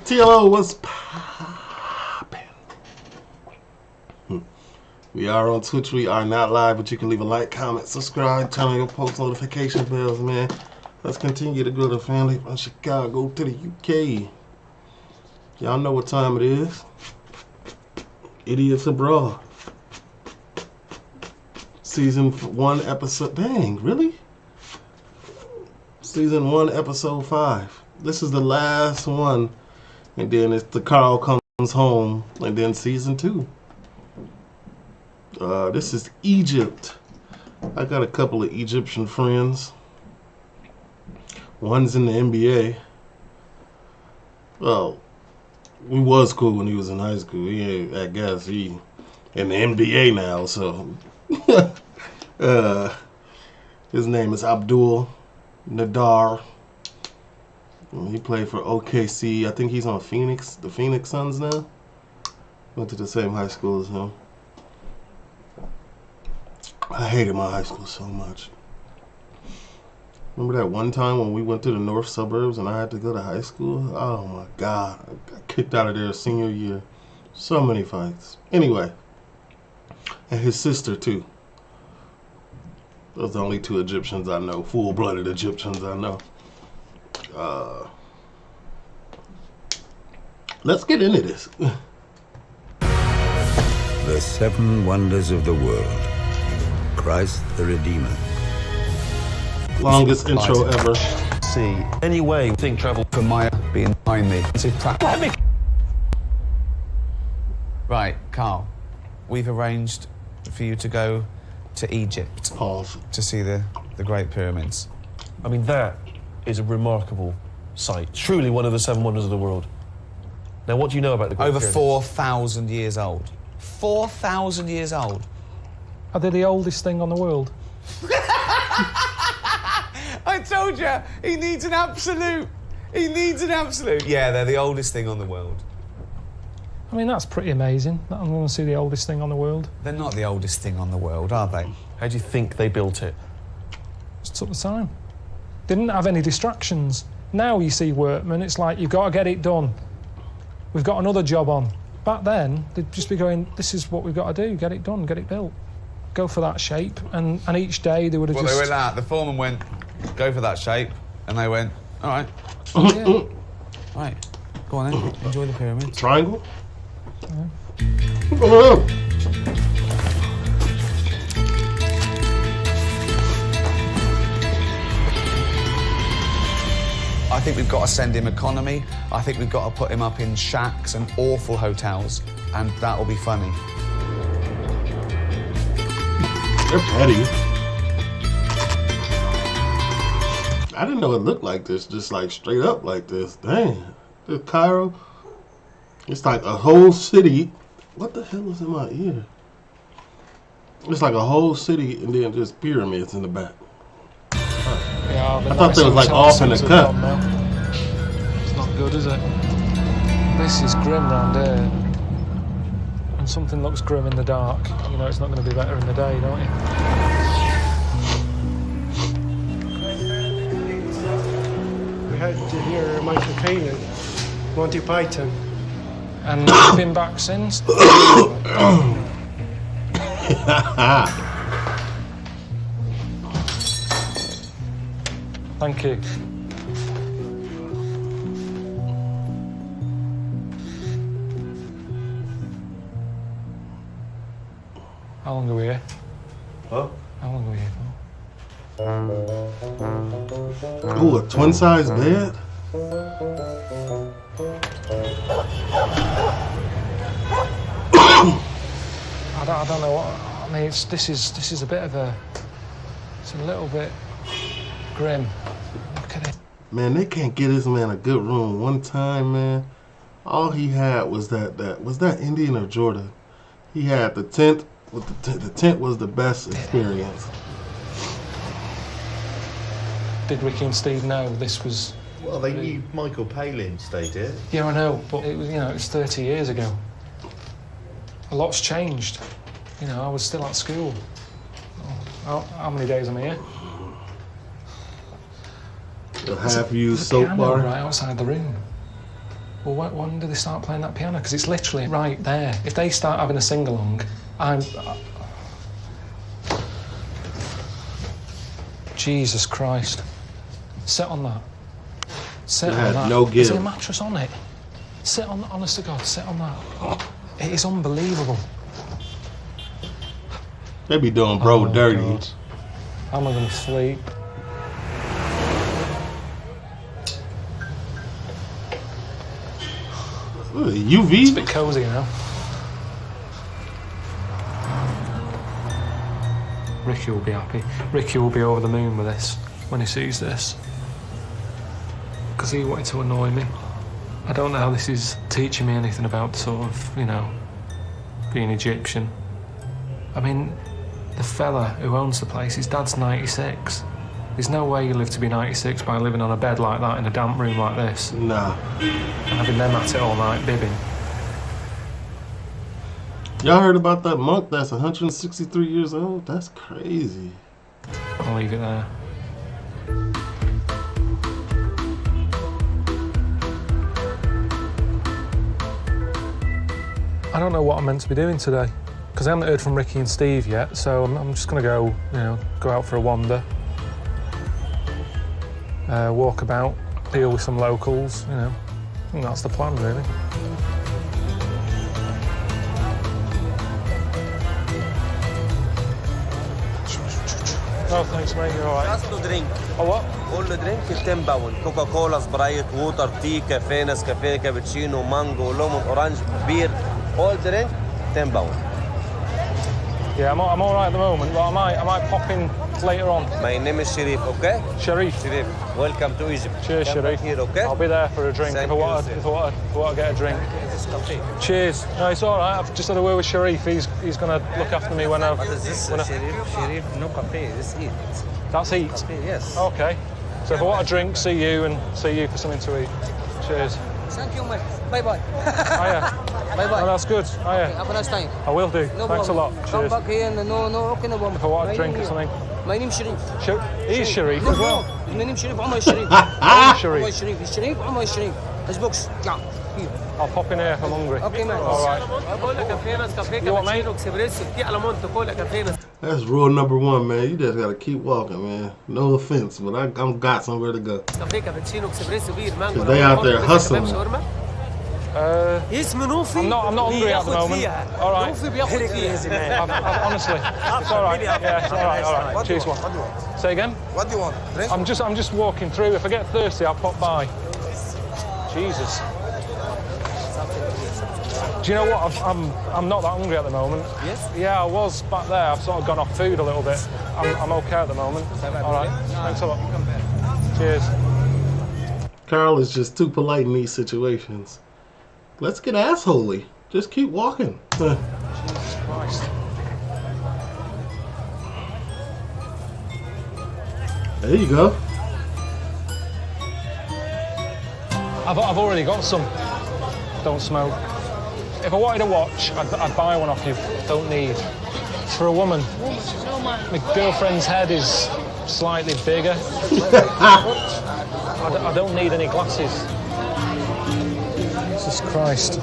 TLO, what's poppin'? We are on Twitch. We are not live, but you can leave a like, comment, subscribe, turn on your post notification bells, man. Let's continue to grow the family from Chicago to the UK. Y'all know what time it is. Idiots Abroad. Season 1, episode... Dang, really? Season 1, episode 5. This is the last one. And then it's the Carl Comes Home. And then season 2. This is Egypt. I got a couple of Egyptian friends. One's in the NBA. Well, we was cool when he was in high school. I guess he in the NBA now, so... his name is Abdul Nadar. He played for OKC. I think he's on Phoenix, the Phoenix Suns now. Went to the same high school as him. I hated my high school so much. Remember that one time when we went to the north suburbs and I had to go to high school? Oh my God. I got kicked out of there senior year. So many fights. Anyway. And his sister too. Those are the only two Egyptians I know. Full-blooded Egyptians I know. Let's get into this. The 7 wonders of the world. Christ the Redeemer. Longest intro ever. See any way think travel For Maya being behind me. Right, Carl, we've arranged for you to go to Egypt Pause. to see the Great Pyramids. I mean, that is a remarkable sight. Truly one of the 7 wonders of the world. Now, what do you know about the Great Over Pyramids? 4,000 years old. 4,000 years old. Are they the oldest thing on the world? I told you, he needs an absolute. He needs an absolute. Yeah, they're the oldest thing on the world. I mean, that's pretty amazing. That I'm going to see the oldest thing on the world. They're not the oldest thing on the world, are they? How do you think they built it? Just took the time. They didn't have any distractions. Now you see workmen, it's like, you've got to get it done. We've got another job on. Back then, they'd just be going, this is what we've got to do, get it done, get it built. Go for that shape, and each day they would have Well, just... they went out. The foreman went, go for that shape, and they went, all right. Yeah. Right, go on then, enjoy the pyramids. Triangle? Oh. I think we've got to send him economy. I think we've got to put him up in shacks and awful hotels, and that'll be funny. They're petty. I didn't know it looked like this, just like straight up like this. Dang. The Cairo. It's like a whole city. What the hell is in my ear? It's like a whole city and then just pyramids in the back. Yeah, I thought they was like off in the cut. It's not good, is it? This is grim round here. When something looks grim in the dark, you know it's not going to be better in the day, don't you? We had to hear Michael Caine, Monty Python. And you've been back since? Thank you. How long are we here? Huh? How long are we here for? Ooh, a twin-size bed? I don't know what... I mean, this is a bit of a... It's a little bit grim. Look at it. Man, they can't get this man a good room. One time, man, all he had was that Indian or Jordan. He had the tent. The tent was the best experience. Did Ricky and Steve know this was... Well, they knew Michael Palin stayed here. Yeah, I know, but it was, you know, it was 30 years ago. A lot's changed. You know, I was still at school. How many days am I here? The half-used There's a soap piano bar. right outside the room. Well, when do they start playing that piano? Because it's literally right there. If they start having a sing-along, Jesus Christ. Sit on that. Sit on that. No give. Is there a mattress on it? Sit on, honest to God, sit on that. It is unbelievable. They be doing bro dirty. God. How am I gonna sleep? UV? It's a bit cosy now. Ricky will be happy. Ricky will be over the moon with this when he sees this. Because he wanted to annoy me. I don't know how this is teaching me anything about sort of, you know, being Egyptian. I mean, the fella who owns the place, his dad's 96. There's no way you live to be 96 by living on a bed like that in a damp room like this. Nah. And having them at it all night, bibbing. Y'all heard about that monk that's 163 years old? That's crazy. I'll leave it there. I don't know what I'm meant to be doing today, because I haven't heard from Ricky and Steve yet, so I'm just going to go, you know, go out for a wander. Walk about, deal with some locals, you know. I think that's the plan, really. No, thanks, mate. You're all right. Just to drink. Oh, what? All the drink is 10 pounds. Coca-Cola, Sprite, water, tea, cafe, Nescafe, cappuccino, mango, lemon, orange, beer. All drink, 10 pounds. Yeah, I'm all right at the moment, but I might pop in later on. My name is Sharif, okay? Sharif. Sharif, welcome to Egypt. Cheers, Come Sharif. back here, okay? I'll be there for a drink if I want to get a drink. Cheers. No, it's all right. I've just had a word with Sharif. He's going to look after me when I... What is this, Sharif, no cafe, this eat. That's eat? Cafe, yes. Okay. So if I want a drink, see you and see you for something to eat. Cheers. Thank you, mate. Bye-bye. Hiya. Bye-bye. Oh, that's good. Hiya. Okay, have a nice time. I will do. No Thanks problem. a lot. Come Cheers. back here and no, okay, no problem. If I want a drink or something. My name's Sharif. He's Sharif No, as well. no. My name's Sharif, Omar Sharif. Sharif. Omar Sharif. It's Sharif, Omar Sharif. His books, yeah. Here. I'll pop in here if I'm hungry. Okay, man. All right. You want, mate? That's rule number one, man. You just gotta keep walking, man. No offense, but I'm got somewhere to go. Cause they out there hustling. I'm not hungry at the moment. All right. Honestly, it's all right. Yeah, it's all right. Cheers, one. Say again? What do you want? Drink? I'm just walking through. If I get thirsty, I'll pop by. Jesus. Do you know what? I'm not that hungry at the moment. Yes? Yeah, I was back there. I've sort of gone off food a little bit. I'm okay at the moment. All right. Thanks a lot. Cheers. Carl is just too polite in these situations. Let's get assholey. Just keep walking. Jesus Christ. There you go. I've already got some. Don't smoke. If I wanted a watch, I'd buy one off you. Don't need. For a woman, my girlfriend's head is slightly bigger. I don't need any glasses. Jesus Christ.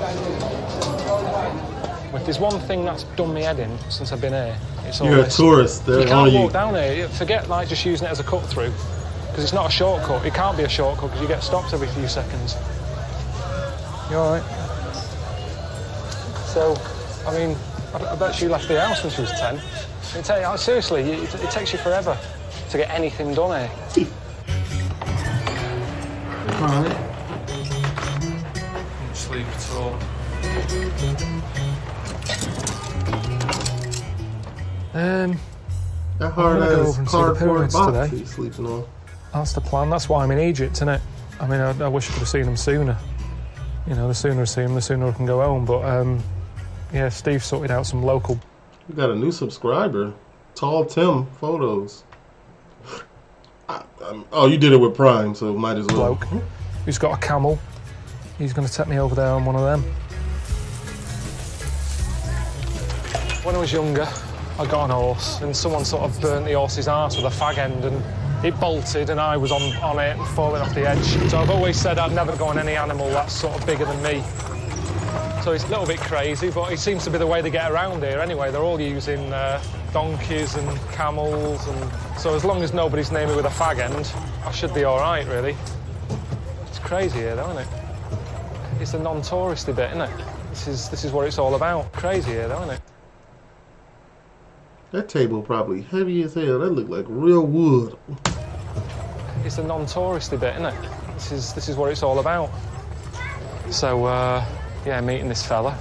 If there's one thing that's done me head in since I've been here, it's all You're this. a tourist. You can't walk down here. Forget like just using it as a cut through, because it's not a shortcut. It can't be a shortcut because you get stopped every few seconds. You all right? So, I mean, I bet she left the house when she was 10. Seriously, it takes you forever to get anything done here. All right. Don't sleep at all. That hard I'm gonna go over ass and see the cardboard pyramids box today. he's sleeping on. That's the plan. That's why I'm in Egypt, innit? I mean, I wish I could have seen them sooner. You know, the sooner I see them, the sooner I can go home. But, yeah, Steve sorted out some local... You got a new subscriber. Tall Tim Photos. Oh, you did it with Prime, so might as well. bloke who's got a camel. He's going to take me over there on one of them. When I was younger, I got an horse, and someone sort of burnt the horse's arse with a fag end, and it bolted and I was on it and falling off the edge. So I've always said I'd never go on any animal that's sort of bigger than me. So it's a little bit crazy, but it seems to be the way they get around here anyway. They're all using donkeys and camels, and so as long as nobody's near me with a fag end, I should be all right, really. It's crazy here, though, isn't it? It's the non-touristy bit, isn't it? This is what it's all about. Crazy here, though, isn't it? That table probably heavy as hell. That looked like real wood. It's the non-touristy bit, isn't it? This is what it's all about. So, yeah, meeting this fella.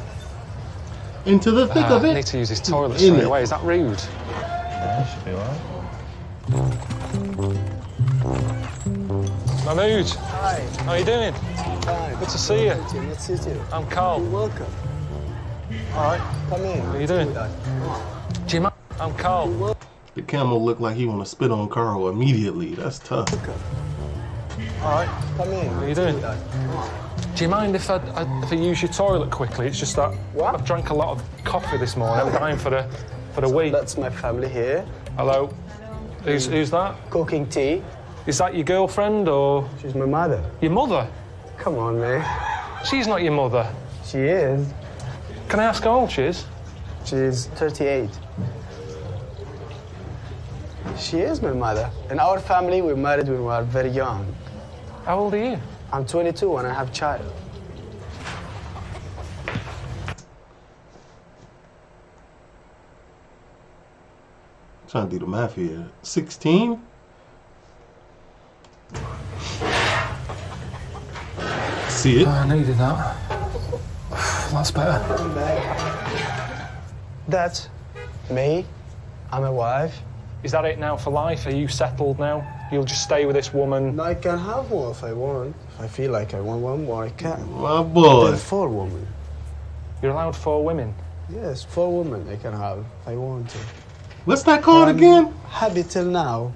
Into the thick of it. I need to use his toilet straight away. Is that rude? Yeah, should be alright. Mahmood. Hi. How are you doing? Hi. Good to see you. Nice to see you. I'm Carl. You're welcome. All right. Come in. How are you doing? Do you mind? I'm Carl. The camel looked like he want to spit on Carl immediately. That's tough. All right. Come in. How are you doing? Do you mind if I use your toilet quickly? It's just that I've drank a lot of coffee this morning. I'm dying for the wee. That's my family here. Hello. Who's that? Cooking tea. Is that your girlfriend or? She's my mother. Your mother? Come on, man. She's not your mother. She is. Can I ask how old she is? She's 38. She is my mother. In our family, we married when we were very young. How old are you? I'm 22 and I have a child. I'm trying to do the math here. 16? See it? I needed that. That's better. That's me. I'm a wife. Is that it now for life? Are you settled now? You'll just stay with this woman? I can have one if I want. If I feel like I want one more, I can. My boy. There are 4 women. You're allowed 4 women? Yes, 4 women I can have if I want to. What's that called again? Happy till now,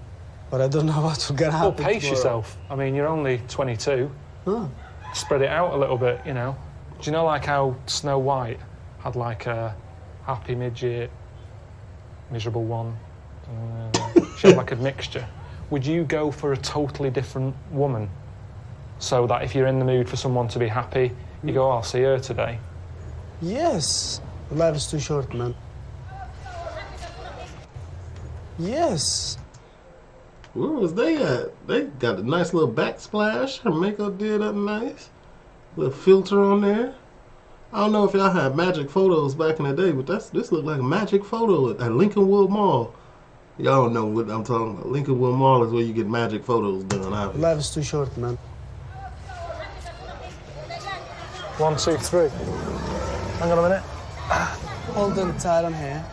but I don't know what's gonna Well, happen. pace tomorrow. yourself. I mean, you're only 22. Huh. Spread it out a little bit, you know. Do you know like how Snow White had like a happy midget, miserable one? She had like a mixture. Would you go for a totally different woman so that if you're in the mood for someone to be happy, you go, oh, I'll see her today? Yes. Life is too short, man. Yes. Where was they at? They got a nice little backsplash. Her makeup did up nice. Little filter on there. I don't know if y'all had magic photos back in the day, but this looked like a magic photo at Lincolnwood Mall. Y'all don't know what I'm talking about. Lincolnwood Mall is where you get magic photos done. Obviously. Life is too short, man. 1, 2, 3. Hang on a minute. Hold on tight on here.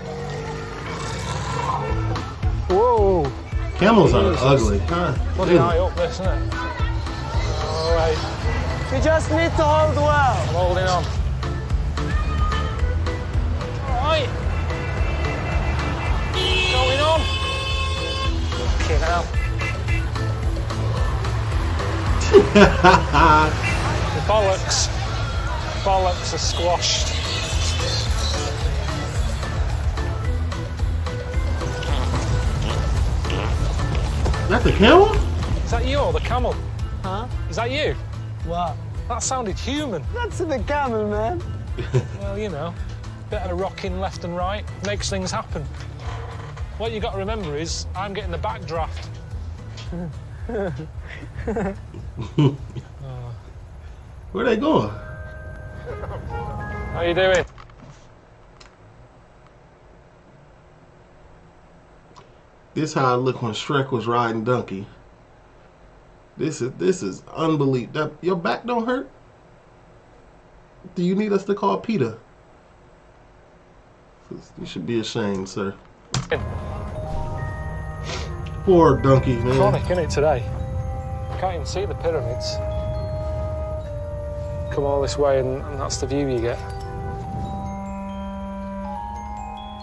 Whoa! Camels are ugly. Bloody high up, this, isn't it? All right. You just need to hold well. I'm holding on. All right. Going on. Okay, now. The bollocks are squashed. That's the camel? Is that you or the camel? Huh? Is that you? What? That sounded human. That's the camel, man. Well, you know, bit of rocking left and right makes things happen. What you got to remember is I'm getting the backdraft. Where they going? How you doing? This how I look when Shrek was riding Donkey. This is unbelievable. Your back don't hurt? Do you need us to call Peter? You should be ashamed, sir. Poor Donkey, man. Chronic, isn't it, today? Can't even see the pyramids. Come all this way and that's the view you get.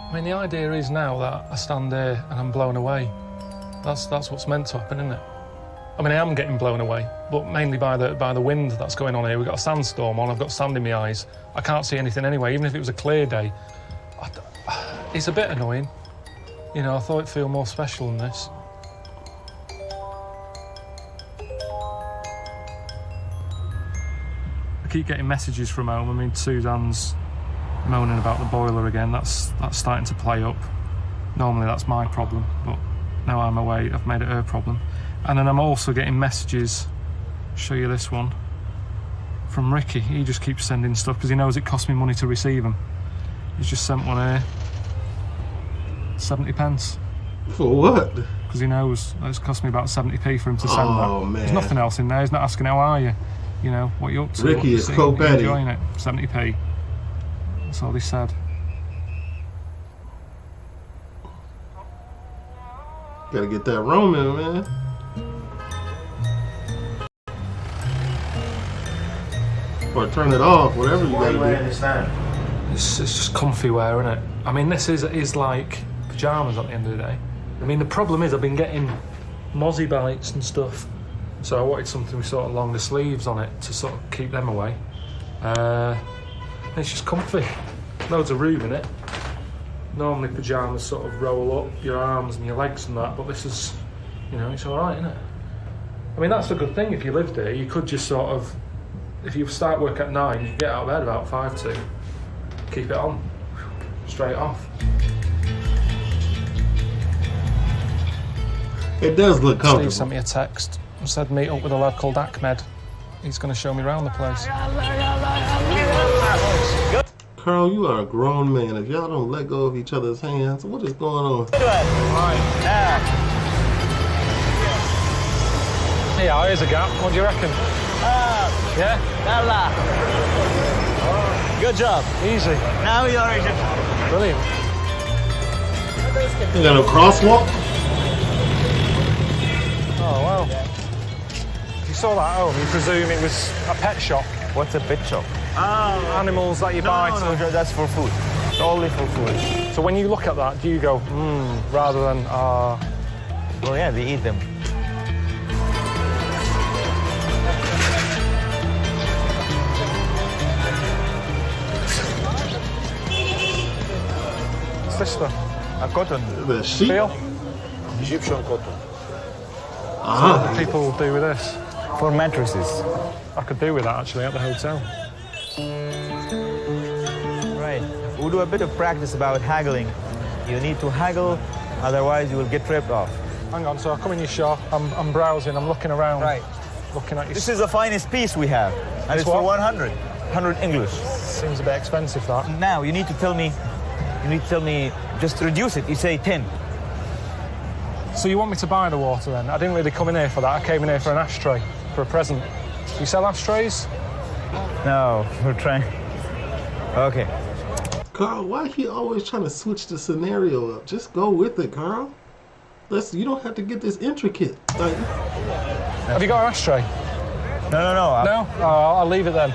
I mean, the idea is now that I stand there and I'm blown away. That's what's meant to happen, isn't it? I mean, I am getting blown away, but mainly by the wind that's going on here. We've got a sandstorm on, I've got sand in my eyes. I can't see anything anyway, even if it was a clear day. It's a bit annoying. You know, I thought it'd feel more special than this. keep getting messages from home. I mean, Suzanne's moaning about the boiler again. That's starting to play up. Normally that's my problem, but now I'm away, I've made it her problem. And then I'm also getting messages, show you this one, from Ricky. He just keeps sending stuff because he knows it costs me money to receive them. He's just sent one here, 70 pence. For what? Because he knows it's cost me about 70p for him to send that. Oh, man. There's nothing else in there. He's not asking how are you, you know, what you up to. Ricky is co-petty. Enjoying it, 70p. That's all he said. Gotta get that Roman, man. Or turn it off, whatever you gotta do. It's just comfy wear, isn't it? I mean, this is like pyjamas at the end of the day. I mean, the problem is I've been getting mozzie bites and stuff, so I wanted something with sort of longer sleeves on it to sort of keep them away. It's just comfy. Loads of room in it. Normally pyjamas sort of roll up your arms and your legs and that, but this is, you know, it's all right, isn't it? I mean, that's a good thing if you lived here. You could just sort of, if you start work at 9, you get out of bed about 5 to. Keep it on, straight off. It does look comfortable. Steve sent me a text and said meet up with a lad called Ahmed. He's going to show me around the place. Carl, you are a grown man. If y'all don't let go of each other's hands, what is going on? Yeah, here's a gap. What do you reckon? Yeah? Good job. Easy. Now you're Egyptian. Brilliant. You got no crosswalk? Oh, wow. If you saw that at home, you presume it was a pet shop. What's a pet shop? Animals that you buy. No, that's for food. It's only for food. So when you look at that, do you go, rather than, Well, yeah, they eat them. What's this stuff? A cotton. The sheep? Feel? Egyptian cotton. What do people do with this? For mattresses. I could do with that actually at the hotel. Right. We'll do a bit of practice about haggling. You need to haggle, otherwise you will get ripped off. Hang on, so I come in your shop, I'm browsing, I'm looking around. Right. Looking at your... This is the finest piece we have. And it's for 100. 100 English. Seems a bit expensive, that. Now, you need to tell me, just reduce it. You say 10. So you want me to buy the water then? I didn't really come in here for that. I came in here for an ashtray, for a present. You sell ashtrays? No, we're trying. Okay. Carl, why he always trying to switch the scenario up? Just go with it, Carl. You don't have to get this intricate. Like... Have you got an ashtray? No. No? Oh, I'll leave it then.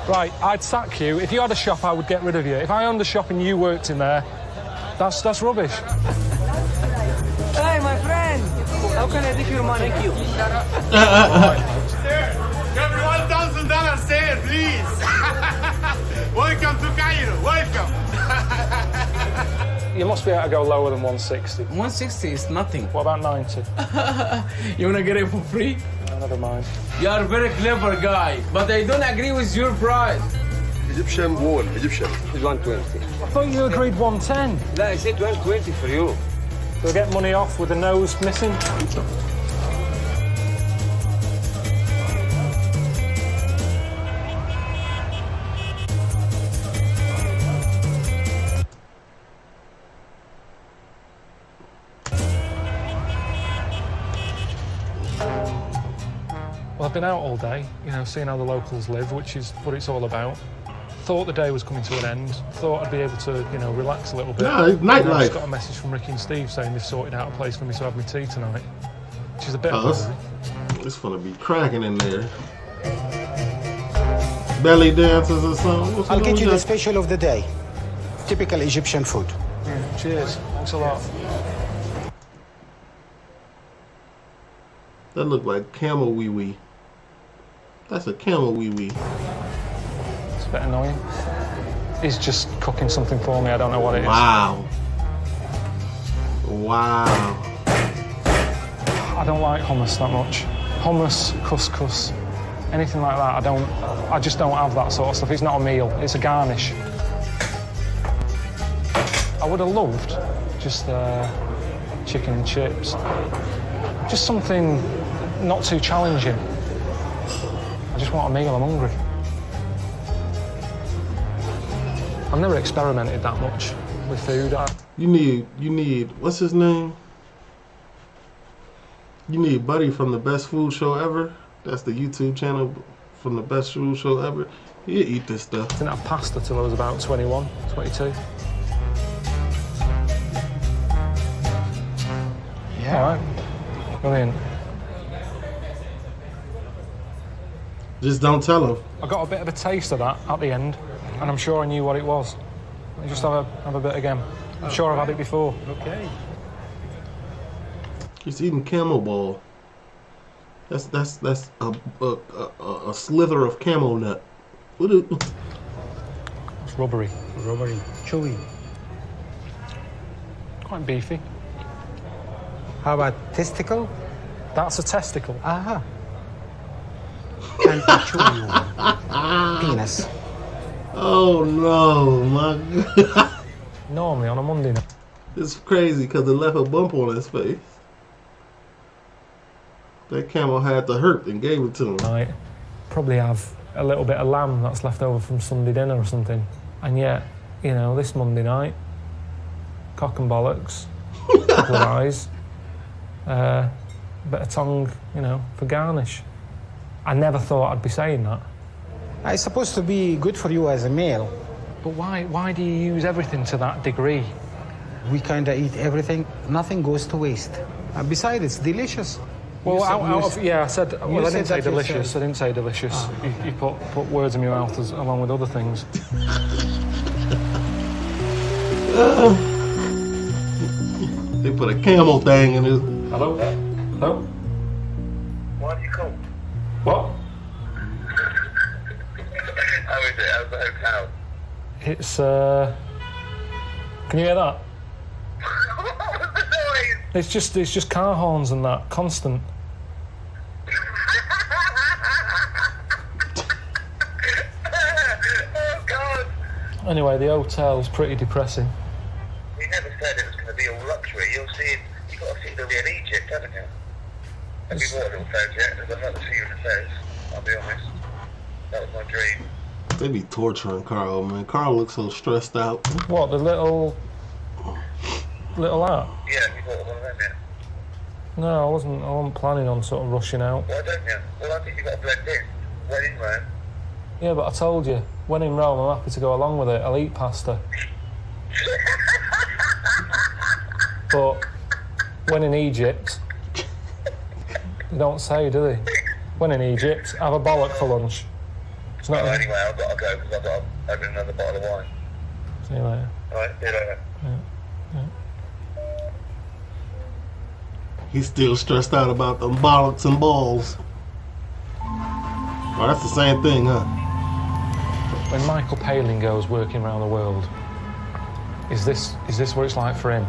Right, I'd sack you. If you had a shop, I would get rid of you. If I owned a shop and you worked in there, that's rubbish. Hey, my friend! How can I take your money? Thank you. Sir, give me $1,000, sir, please. Welcome to Cairo. Welcome. You must be able to go lower than 160. 160 is nothing. What about 90? You wanna get it for free? No, never mind. You are a very clever guy, but I don't agree with your price. Egyptian wool, Egyptian. It's 120. I thought you agreed 110. No, I said 120 for you. We'll get money off with the nose missing. Well, I've been out all day, you know, seeing how the locals live, which is what it's all about. Thought the day was coming to an end. Thought I'd be able to, you know, relax a little bit. Yeah, it's nightlife. I just got a message from Ricky and Steve saying they've sorted out a place for me to have my tea tonight, which is a bit of a... It's gonna be cracking in there. Belly dances or something. I'll get you the special of the day. Typical Egyptian food. Cheers. Thanks a lot. That look like camel wee wee. That's a camel wee wee. It's a bit annoying. He's just cooking something for me. I don't know what it is. Wow. Wow. I don't like hummus that much. Hummus, couscous, anything like that. I just don't have that sort of stuff. It's not a meal, it's a garnish. I would have loved just chicken and chips. Just something not too challenging. I just want a meal, I'm hungry. I've never experimented that much with food. You need, what's his name? You need Buddy from the Best Food Show Ever. That's the YouTube channel from the Best Food Show Ever. He'll eat this stuff. I didn't have pasta till I was about 21, 22. Yeah. All right. Brilliant. Just don't tell him. I got a bit of a taste of that at the end, and I'm sure I knew what it was. Let me just have a bit again. I'm sure I've had it before. Okay. He's eating camel ball. That's a slither of camel nut. What is? It's rubbery. Rubbery, chewy. Quite beefy. How about testicle? That's a testicle. Aha. And a chewy one. Penis. Oh no, my God. Normally on a Monday night. It's crazy because it left a bump on his face. That camel had to hurt and gave it to him. Right. Probably have a little bit of lamb that's left over from Sunday dinner or something. And yet, you know, this Monday night, cock and bollocks, couple of eyes, bit of tongue, you know, for garnish. I never thought I'd be saying that. It's supposed to be good for you as a male. But why do you use everything to that degree? We kind of eat everything. Nothing goes to waste. Besides, it's delicious. Well, yeah, I said. Well, I didn't say delicious. I didn't say delicious. Oh. You put words in your mouth along with other things. They put a camel thing in his. Hello? Hello? Why do you call? What? How is it? How's the hotel? It's Can you hear that? What was the noise? It's just car horns and that constant. Oh God! Anyway, the hotel's pretty depressing. We never said it was going to be all luxury. You've got to see the real Egypt, haven't you? Have you bought a little Fez yet? Because I'd like to see you in a Fez. I'll be honest. That was my dream. They be torturing Carl, man. Carl looks so stressed out. What, the little art? Yeah, you bought one of them yet? No, I wasn't planning on sort of rushing out. Why don't you? Well, I think you've got to blend in. When in Rome. Yeah, but I told you, when in Rome, I'm happy to go along with it. I'll eat pasta. But when in Egypt, they don't say, do they? When in Egypt, have a bollock for lunch. It's not. Well, anyway, I've got to go because I've got to open another bottle of wine. See you later. All right, see you later. Yeah. He's still stressed out about them bollocks and balls. Oh, that's the same thing, huh? When Michael Palin goes working around the world, is this what it's like for him?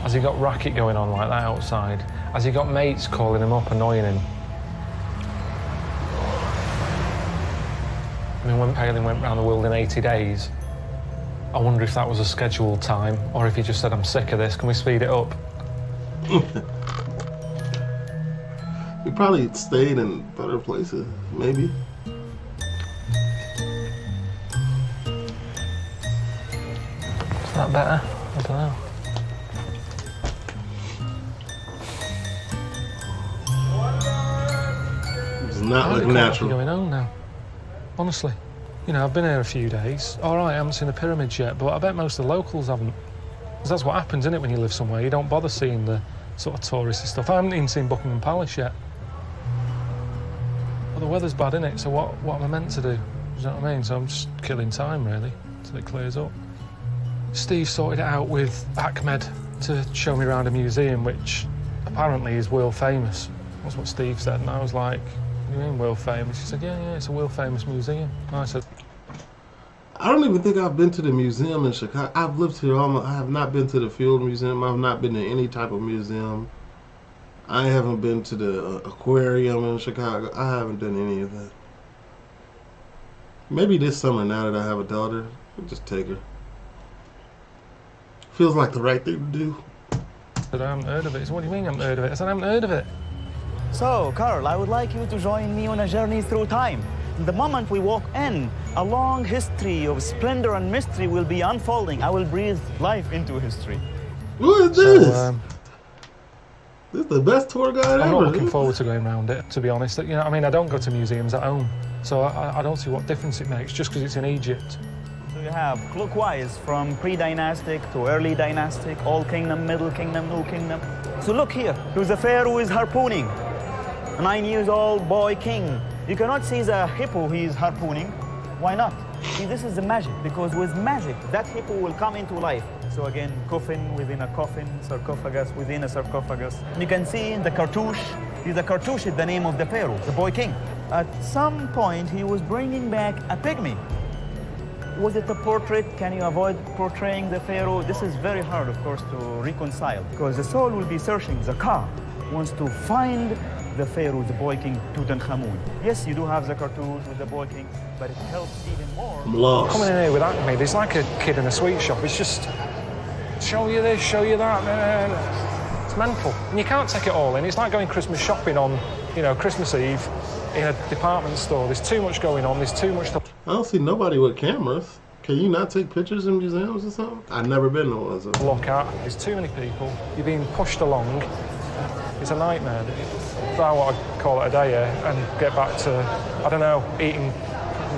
Has he got racket going on like that outside? Has he got mates calling him up, annoying him? I mean, when Palin went around the world in 80 days, I wonder if that was a scheduled time, or if he just said, I'm sick of this, can we speed it up? He probably stayed in better places, maybe. Is that better? I don't know. It's not looking I'm natural. going home now. Honestly. You know, I've been here a few days. All right, I haven't seen the pyramids yet, but I bet most of the locals haven't. Because that's what happens, isn't it, when you live somewhere? You don't bother seeing the sort of touristy stuff. I haven't even seen Buckingham Palace yet. But the weather's bad, isn't it? So what am I meant to do? Do you know what I mean? So I'm just killing time, really, until it clears up. Steve sorted it out with Ahmed to show me around a museum, which apparently is world famous. That's what Steve said, and I was like, what do you mean world famous? He said, yeah, it's a world famous museum. And I said, I don't even think I've been to the museum in Chicago. I've lived here I have not been to the Field Museum. I've not been to any type of museum. I haven't been to the aquarium in Chicago. I haven't done any of that. Maybe this summer, now that I have a daughter, I'll just take her. Feels like the right thing to do. But I haven't heard of it. So what do you mean I haven't heard of it? I said I haven't heard of it. So, Carl, I would like you to join me on a journey through time. The moment we walk in, a long history of splendor and mystery will be unfolding. I will breathe life into history. What is this? This is the best tour guide ever. I'm not looking forward to going around it, to be honest. You know, I mean, I don't go to museums at home, so I don't see what difference it makes just because it's in Egypt. So you have clockwise from pre-dynastic to early dynastic, Old Kingdom, Middle Kingdom, New Kingdom. So look here, there's a pharaoh who is harpooning, a 9-year-old boy king. You cannot see the hippo he is harpooning. Why not? See, this is the magic, because with magic, that hippo will come into life. So again, coffin within a coffin, sarcophagus within a sarcophagus. You can see the cartouche. The cartouche is the name of the pharaoh, the boy king. At some point, he was bringing back a pygmy. Was it a portrait? Can you avoid portraying the pharaoh? This is very hard, of course, to reconcile, because the soul will be searching. The car wants to find the pharaoh, the boy king, Tutankhamun. Yes, you do have the cartouche with the boy king, but it helps even more. I'm lost. Coming in here with Acme, there's like a kid in a sweet shop. It's just show you this, show you that. It's mental. And you can't take it all in. It's like going Christmas shopping on, you know, Christmas Eve in a department store. There's too much going on. There's too much stuff. I don't see nobody with cameras. Can you not take pictures in museums or something? I've never been to one. So. Look at. There's too many people. You're being pushed along. It's a nightmare. I want to call it a day here and get back to, I don't know, eating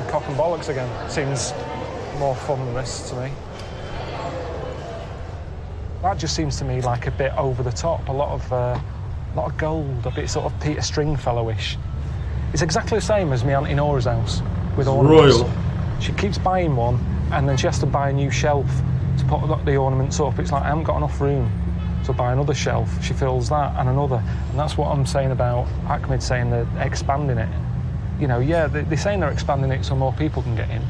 cock and bollocks again. Seems more fun than this to me. That just seems to me like a bit over the top. A lot of gold, a bit sort of Peter Stringfellow-ish. It's exactly the same as my Auntie Nora's house with ornaments. Royal. She keeps buying one, and then she has to buy a new shelf to put the ornaments up. It's like I haven't got enough room to buy another shelf. She fills that and another, and that's what I'm saying about Ahmed saying they're expanding it. You know, yeah, they're saying they're expanding it so more people can get in,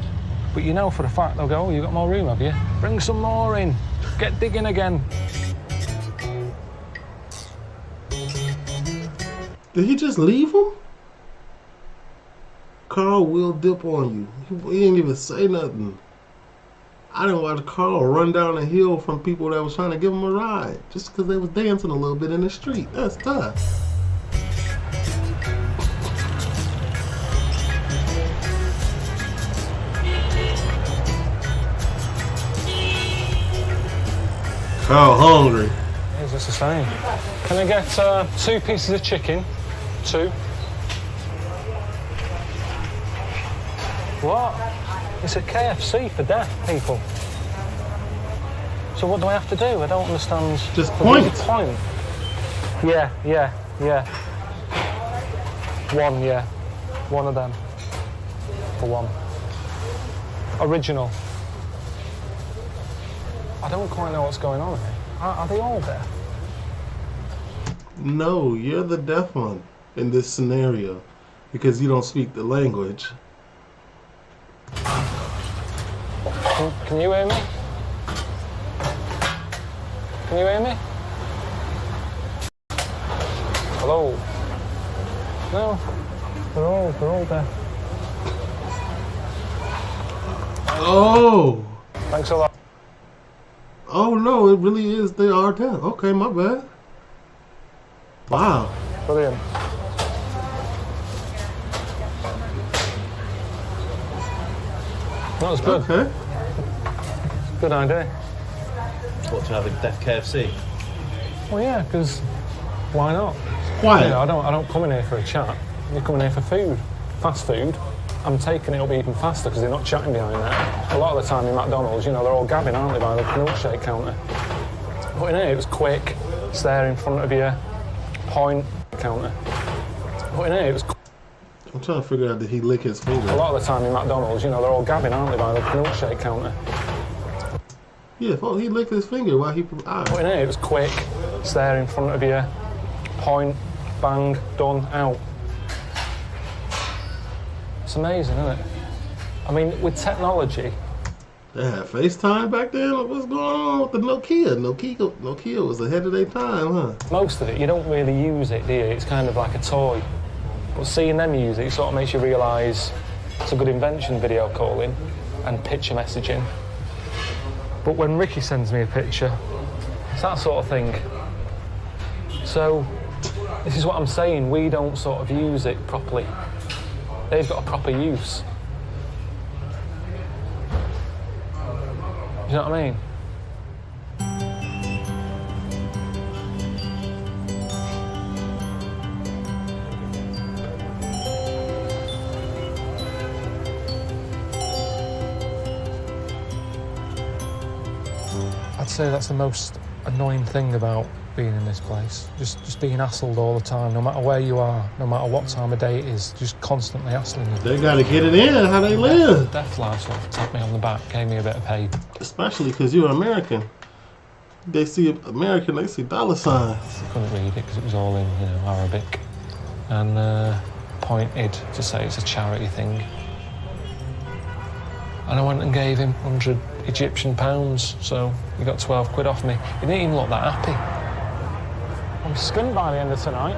but you know for a fact they'll go, oh, you got more room, have you? Bring some more in. Get digging again. Did he just leave him? Carl will dip on you. He didn't even say nothing. I didn't watch Carl run down a hill from people that was trying to give him a ride just because they was dancing a little bit in the street. That's tough. Carl hungry. Is this the same? Can I get 2 pieces of chicken? 2. What? It's a KFC for deaf people. So what do I have to do? I don't understand. Just point. Point. Yeah. 1, yeah. 1 of them. For 1. Original. I don't quite know what's going on here. Are they all deaf? No, you're the deaf one in this scenario because you don't speak the language. Can you hear me? Can you hear me? Hello? No, they're all deaf. Oh! Thanks a lot. Oh no, it really is. They are deaf. Okay, my bad. Wow. Brilliant. That was good. Okay. Good idea. What, to have a deaf KFC? Well, yeah, because why not? Quiet. You know, I don't come in here for a chat. You're coming here for food, fast food. I'm taking it up even faster because they're not chatting behind there. A lot of the time in McDonald's, you know, they're all gabbing, aren't they, by the milkshake counter. But in here, it was quick. It's there in front of you. Point counter. But in here, it was. I'm trying to figure out, did he lick his finger? A lot of the time in McDonald's, you know, they're all gabbing, aren't they, by the milkshake counter. Yeah, well, he licked his finger while he... But in here, it was quick. It's there in front of you. Point, bang, done, out. It's amazing, isn't it? I mean, with technology... They had FaceTime back then? What's going on with the Nokia? Nokia was ahead of their time, huh? Most of it, you don't really use it, do you? It's kind of like a toy. But seeing them use it, sort of makes you realise it's a good invention, video calling and picture messaging. But when Ricky sends me a picture, it's that sort of thing. So, this is what I'm saying, we don't sort of use it properly. They've got a proper use. Do you know what I mean? I'd say that's the most annoying thing about being in this place. Just being hassled all the time, no matter where you are, no matter what time of day it is, just constantly hassling you. They gotta get it in, how they live. Deaf lad sort of tapped me on the back, gave me a bit of paper. Especially because you're American. They see American, they see dollar signs. I couldn't read it because it was all in, you know, Arabic. And pointed to say it's a charity thing. And I went and gave him 100 Egyptian pounds, so he got 12 quid off me. He didn't even look that happy. I'm skint by the end of tonight.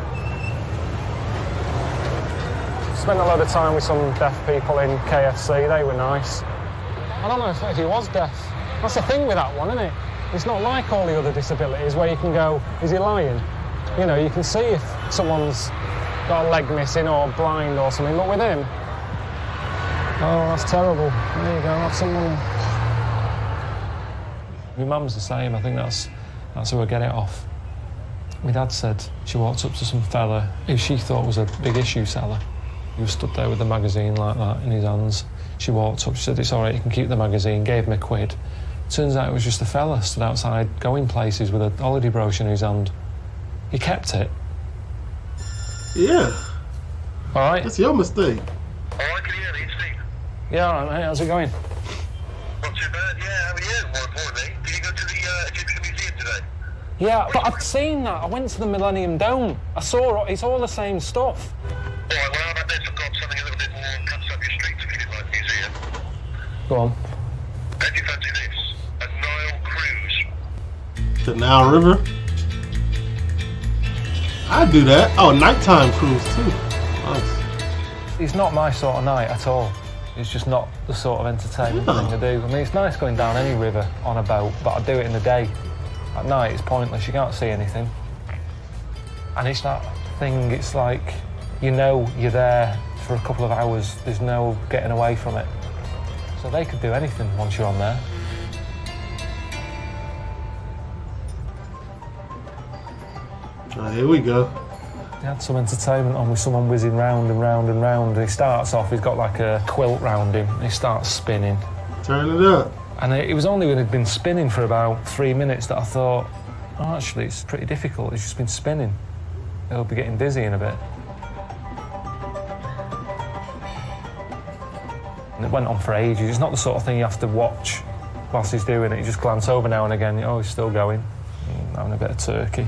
Spent a lot of time with some deaf people in KFC, they were nice. I don't know if he was deaf. That's the thing with that one, isn't it? It's not like all the other disabilities where you can go, is he lying? You know, you can see if someone's got a leg missing or blind or something, but with him, oh, that's terrible. There you go, have some money. My mum's the same, I think that's who I get it off. My dad said she walked up to some fella who she thought was a big issue seller. He was stood there with the magazine like that in his hands. She walked up, she said, it's all right, you can keep the magazine, gave him a quid. Turns out it was just a fella stood outside going places with a holiday brochure in his hand. He kept it. Yeah. All right? That's your mistake. Yeah, all right, mate, how's it going? Not too bad, yeah, how are you, more importantly? Did you go to the Egyptian Museum today? Yeah, but I've seen that. I went to the Millennium Dome. I saw it, it's all the same stuff. All right, well, how about this? I've got something a little bit more cuts up your street if you didn't like museum. Go on. How do you fancy this? A Nile cruise. The Nile River? I'd do that. Oh, nighttime cruise, too. Nice. It's not my sort of night at all. It's just not the sort of entertainment thing to do. I mean, it's nice going down any river on a boat, but I do it in the day. At night, it's pointless. You can't see anything. And it's that thing, it's like, you know you're there for a couple of hours. There's no getting away from it. So they could do anything once you're on there. Oh, here we go. They had some entertainment on with someone whizzing round and round and round. He starts off, he's got like a quilt round him. He starts spinning. Turn it up. And it was only when he'd been spinning for about 3 minutes that I thought, oh, actually, it's pretty difficult. He's just been spinning. He'll be getting dizzy in a bit. And it went on for ages. It's not the sort of thing you have to watch whilst he's doing it. You just glance over now and again. Oh, he's still going. Having a bit of turkey.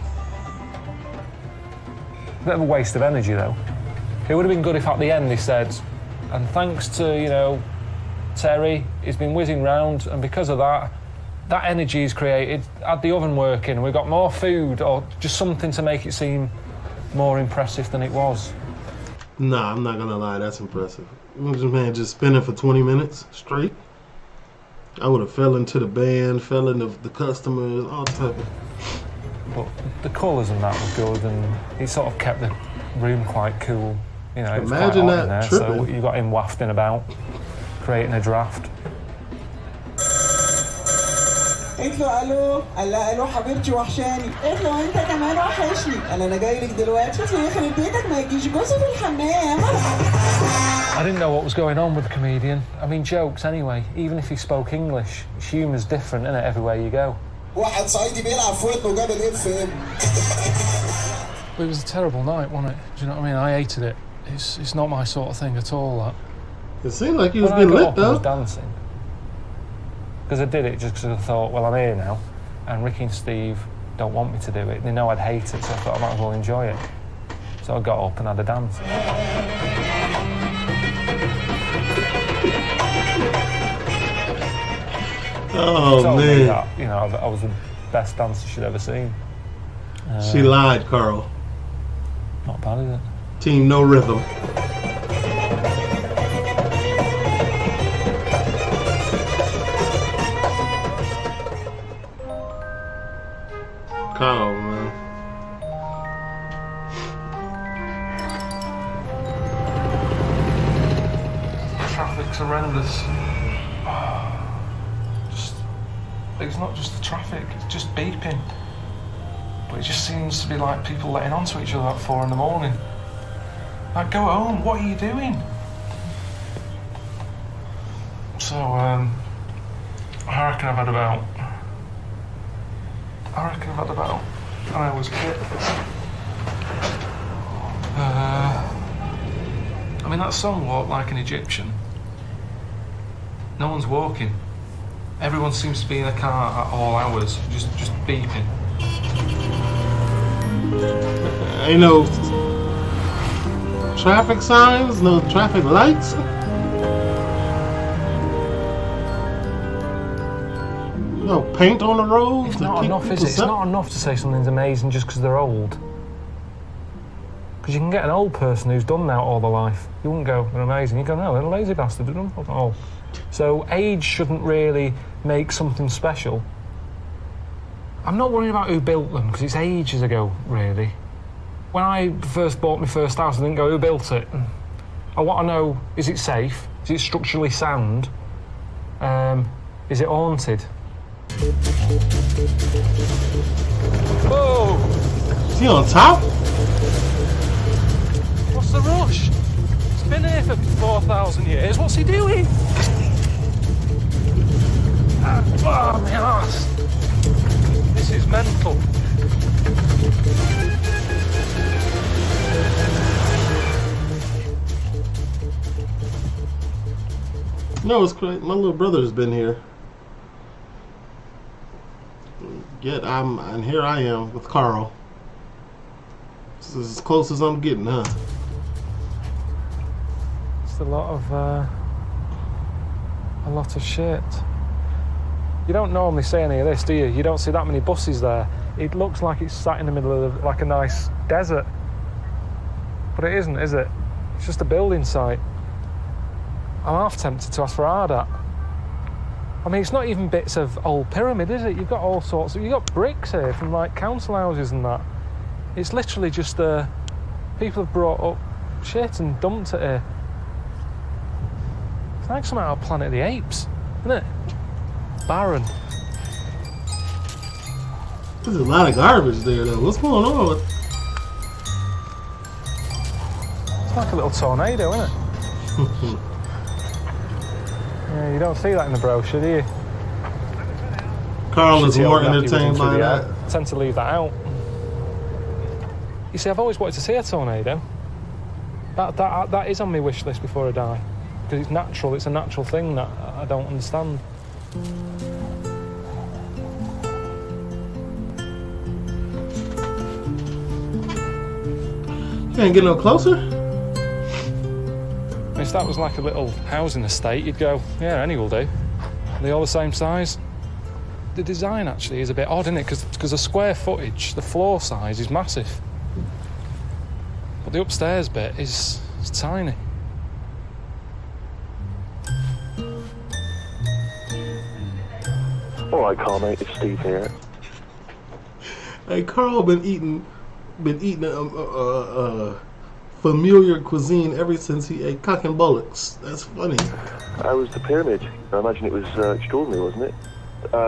Bit of a waste of energy, though. It would have been good if at the end he said, and thanks to, you know, Terry, he's been whizzing round, and because of that, that energy he's created, had the oven working, and we've got more food, or just something to make it seem more impressive than it was. Nah, I'm not gonna lie, that's impressive. This man just spinning for 20 minutes straight. I would have fell into the band, fell into the customers, all type of... But the colours and that were good, and he sort of kept the room quite cool. You know, it was Imagine quite hot that in there, tripping. so you got him wafting about, creating a draft. قلت له الو قال له حبيبتي وحشاني قلت له انت كمان وحشني قال انا جاي لك دلوقتي قلت له يخرب بيتك ما يجيش جوزي في الحمام. I didn't know what was going on with the comedian. I mean, jokes anyway. Even if he spoke English, humour's different, isn't it, everywhere you go. واحد صعيدي بيلعب في ودنه وجاب الاف ام. It was a terrible night, wasn't it? Do you know what I mean? I hated it. It's not my sort of thing at all, that. It seemed like you was getting lit, though. I was dancing. Because I did it just because I thought, well, I'm here now, and Ricky and Steve don't want me to do it. They know I'd hate it, so I thought I might as well enjoy it. So I got up and had a dance. Oh, She told me man. that, you know, I was the best dancer she'd ever seen. She lied, Carl. Not bad, is it? Team No Rhythm. Carl, man. Traffic's horrendous. It's not just the traffic, it's just beeping. But it just seems to be like people letting onto each other at 4 in the morning. Like, go home, what are you doing? So, I reckon I've had about an hour's kit. I mean, that song, Walk Like an Egyptian, no one's walking. Everyone seems to be in a car at all hours, just beeping. Ain't no traffic signs, no traffic lights. No paint on the roads. It's not enough, is it? It's not enough to say something's amazing just because they're old. Because you can get an old person who's done that all their life. You wouldn't go, they're amazing. You go, no, they're a lazy bastard. They don't fucking old. So age shouldn't really make something special. I'm not worrying about who built them, because it's ages ago, really. When I first bought my first house, I didn't go, who built it? I want to know, is it safe? Is it structurally sound? Is it haunted? Whoa! Is he on top? What's the rush? It's been here for 4,000 years. What's he doing? Oh, my arse. This is mental. No, it's great. My little brother's been here. And here I am with Carl. This is as close as I'm getting, huh? It's a lot of shit. You don't normally see any of this, do you? You don't see that many buses there. It looks like it's sat in the middle of like a nice desert. But it isn't, is it? It's just a building site. I'm half tempted to ask for Ardat. I mean, it's not even bits of old pyramid, is it? You've got all sorts of... You've got bricks here from, like, council houses and that. It's literally just, people have brought up shit and dumped it here. It's like something out of Planet of the Apes, isn't it? Barren. There's a lot of garbage there, though. What's going on with... It's like a little tornado, isn't it? Yeah, you don't see that in the brochure, do you? Carl is more entertained by that. I tend to leave that out. You see, I've always wanted to see a tornado. That is on my wish list before I die. Because it's natural, it's a natural thing that I don't understand. Can't get no closer? If that was like a little housing estate, you'd go, yeah, any will do. Are they all the same size? The design actually is a bit odd, isn't it? Because the square footage, the floor size is massive. But the upstairs bit is tiny. All right, Carl, mate, it's Steve here. Hey, Carl been eating familiar cuisine ever since he ate cock and bullocks. That's funny. How was the pyramid? I imagine it was extraordinary, wasn't it?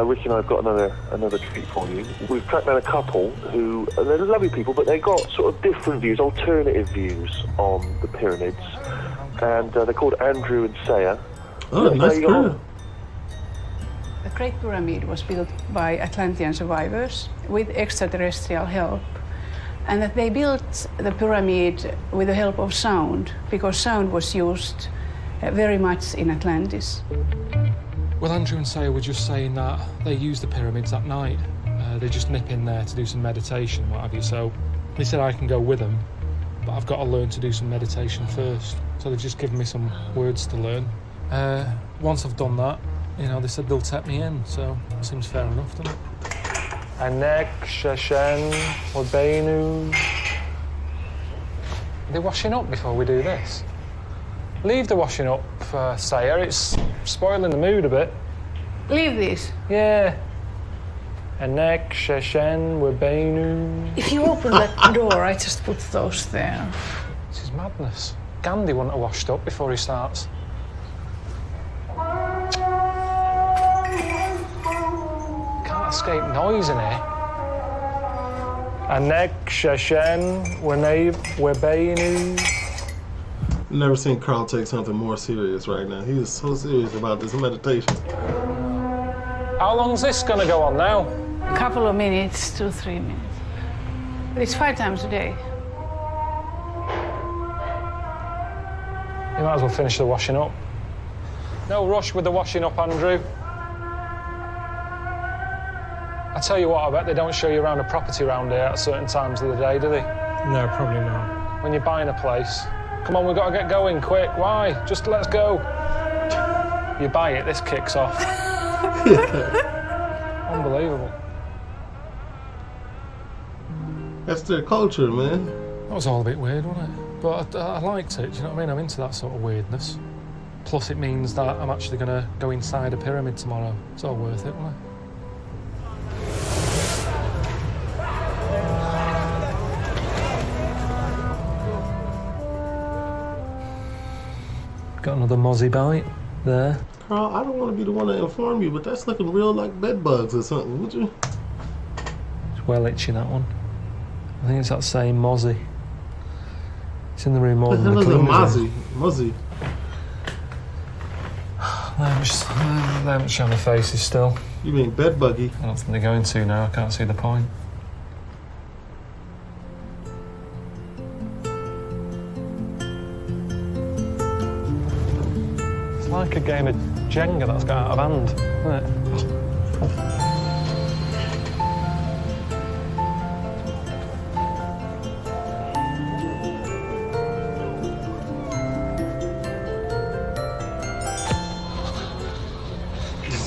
Ricky and I've got another treat for you. We've tracked down a couple who, they're lovely people, but they've got sort of different views, alternative views on the pyramids. And they're called Andrew and Saya. Oh, nice crew. The Great Pyramid was built by Atlantean survivors with extraterrestrial help. And that they built the pyramid with the help of sound, because sound was used very much in Atlantis. Well, Andrew and Saya were just saying that they use the pyramids at night. They just nip in there to do some meditation, what have you. So they said I can go with them, but I've got to learn to do some meditation first. So they've just given me some words to learn. Once I've done that, you know, they said they'll take me in, so it seems fair enough, doesn't it? Anek, Sheshen, Wabenu. Are they washing up before we do this? Leave the washing up, Sayer. It's spoiling the mood a bit. Leave this. Yeah. Anek, Sheshen, Wabenu. If you open that door, I just put those there. This is madness. Gandhi wouldn't have washed up before he starts. Can't escape noise in here. Anek, Sheshen, Wabenu. Never seen Carl take something more serious right now. He is so serious about this meditation. How long's this gonna go on now? A couple of minutes, 2-3 minutes. But it's 5 times a day. You might as well finish the washing up. No rush with the washing up, Andrew. I tell you what, I bet they don't show you around a property around here at certain times of the day, do they? No, probably not. When you're buying a place. Come on, we've got to get going, quick. Why? Just let's go. You buy it, this kicks off. Unbelievable. That's their culture, man. That was all a bit weird, wasn't it? But I liked it, do you know what I mean? I'm into that sort of weirdness. Plus it means that I'm actually going to go inside a pyramid tomorrow. It's all worth it, wasn't it? Got another mozzie bite there. Carl, I don't want to be the one to inform you, but that's looking real like bed bugs or something, would you? It's well itchy, that one. I think it's that same mozzie. It's in the room more than the cleaners. Mozzie. They haven't shown their faces still. You mean bed buggy? I don't think they're going to now. I can't see the point. It's like a game of Jenga that's got out of hand, isn't it?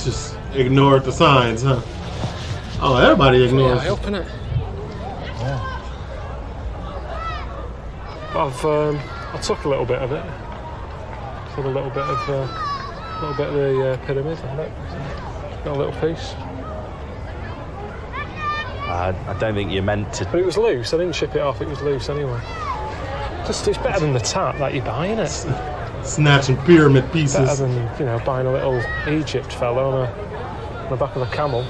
Just ignored the signs, huh? Oh, everybody ignores. Yeah, I open it. Yeah. I took a little bit of it. Took a little bit of the pyramid. Got a little piece. I don't think you're meant to. But it was loose. I didn't ship it off. It was loose anyway. Just it's better than the tat that you're buying it. Snatching pyramid pieces. Better than, you know, buying a little Egypt fella on the back of a camel.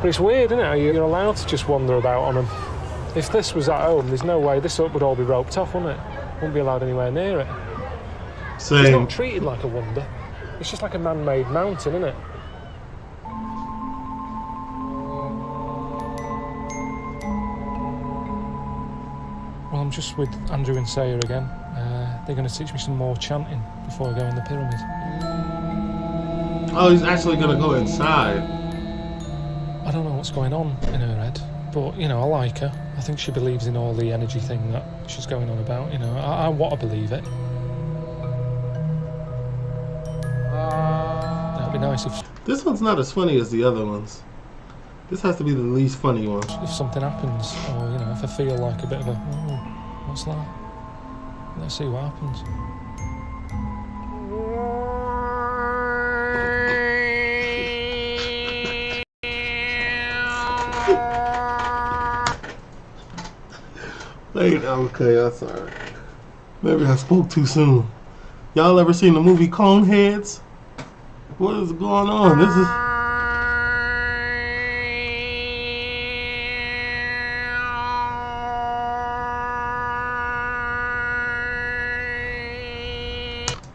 But it's weird, isn't it, how you're allowed to just wander about on them. If this was at home, there's no way this would all be roped off, wouldn't it? Wouldn't be allowed anywhere near it. Same. It's not treated like a wonder. It's just like a man-made mountain, isn't it? Well, I'm just with Andrew and Sayer again. They're going to teach me some more chanting before I go in the pyramid. Oh, he's actually going to go inside. I don't know what's going on in her head, but, you know, I like her. I think she believes in all the energy thing that she's going on about, you know. I want to believe it. It'd be nice if... This one's not as funny as the other ones. This has to be the least funny one. If something happens, or, you know, if I feel like a bit of a, oh, what's that? Let's see what happens. Wait, okay, I'm sorry. Maybe I spoke too soon. Y'all ever seen the movie Coneheads? What is going on? This is...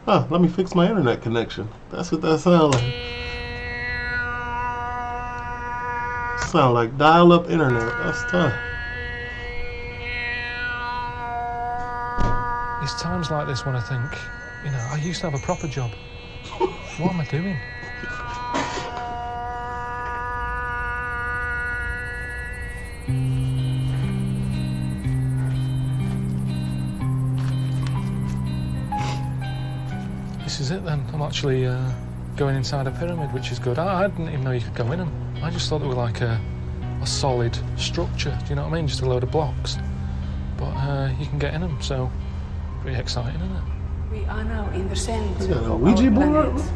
Huh, let me fix my internet connection. That's what that sounds like. Sound like dial-up internet. That's tough. It's times like this when I think, you know, I used to have a proper job. What am I doing? This is it then. I'm actually going inside a pyramid, which is good. I didn't even know you could go in them. I just thought they were like a solid structure, do you know what I mean? Just a load of blocks. But you can get in them, so pretty exciting, isn't it? We are now in the center got a of Ouija our board? planet.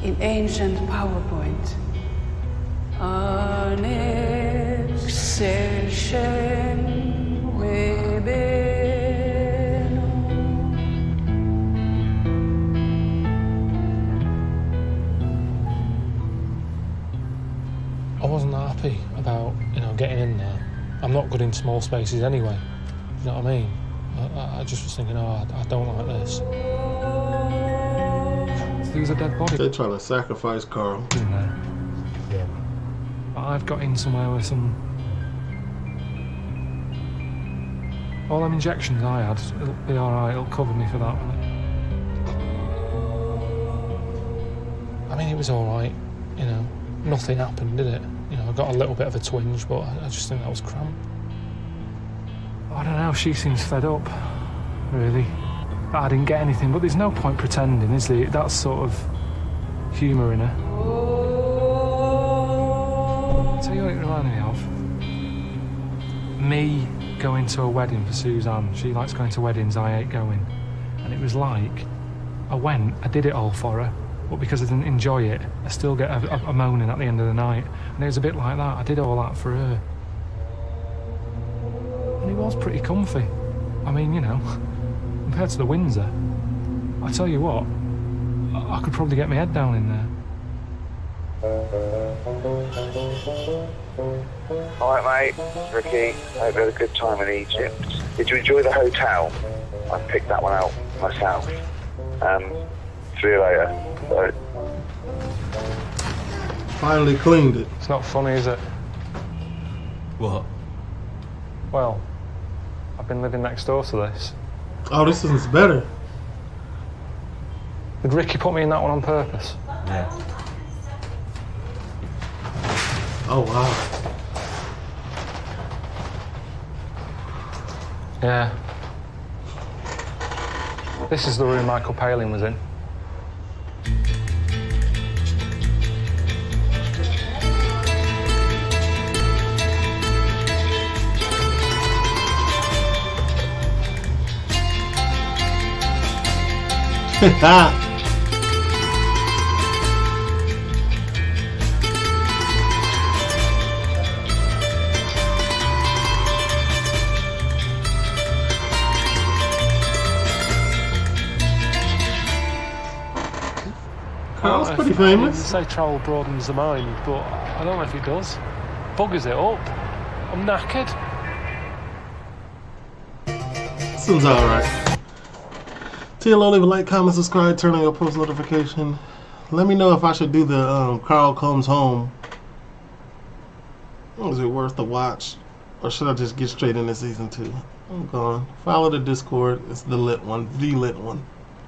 In ancient PowerPoint. Annexation I wasn't that happy about, getting in there. I'm not good in small spaces anyway. You know what I mean? I just was thinking, I don't like this. There was a dead body. They're trying to sacrifice Carl. In there. Yeah. But I've got in somewhere with some... all them injections I had, it'll be alright, it'll cover me for that, won't it? I mean, it was alright, Nothing happened, did it? I got a little bit of a twinge, but I just think that was cramp. I don't know, she seems fed up, really. I didn't get anything, but there's no point pretending, is there? That's sort of humour in her. I'll tell you what it reminded me of. Me going to a wedding for Suzanne. She likes going to weddings, I hate going. And it was like, I did it all for her, but because I didn't enjoy it, I still get a moaning at the end of the night. And it was a bit like that. I did all that for her. And it was pretty comfy. I mean, compared to the Windsor, I tell you what, I could probably get my head down in there. Alright, mate. Ricky, I hope you had a good time in Egypt. Did you enjoy the hotel? I picked that one out myself. See you later. Bye. Finally cleaned it. It's not funny, is it? What? Well, I've been living next door to this. Oh, this is better. Did Ricky put me in that one on purpose? Yeah. Oh, wow. Yeah. This is the room Michael Palin was in. Carl's pretty famous. Say travel broadens the mind, but I don't know if it does. Buggers it up. I'm knackered. Seems alright. TLO, leave a like, comment, subscribe, turn on your post notification. Let me know if I should do the Carl Comes Home. Is it worth the watch? Or should I just get straight into season 2? I'm gone. Follow the Discord. It's TheeLitOne. TheeLitOne.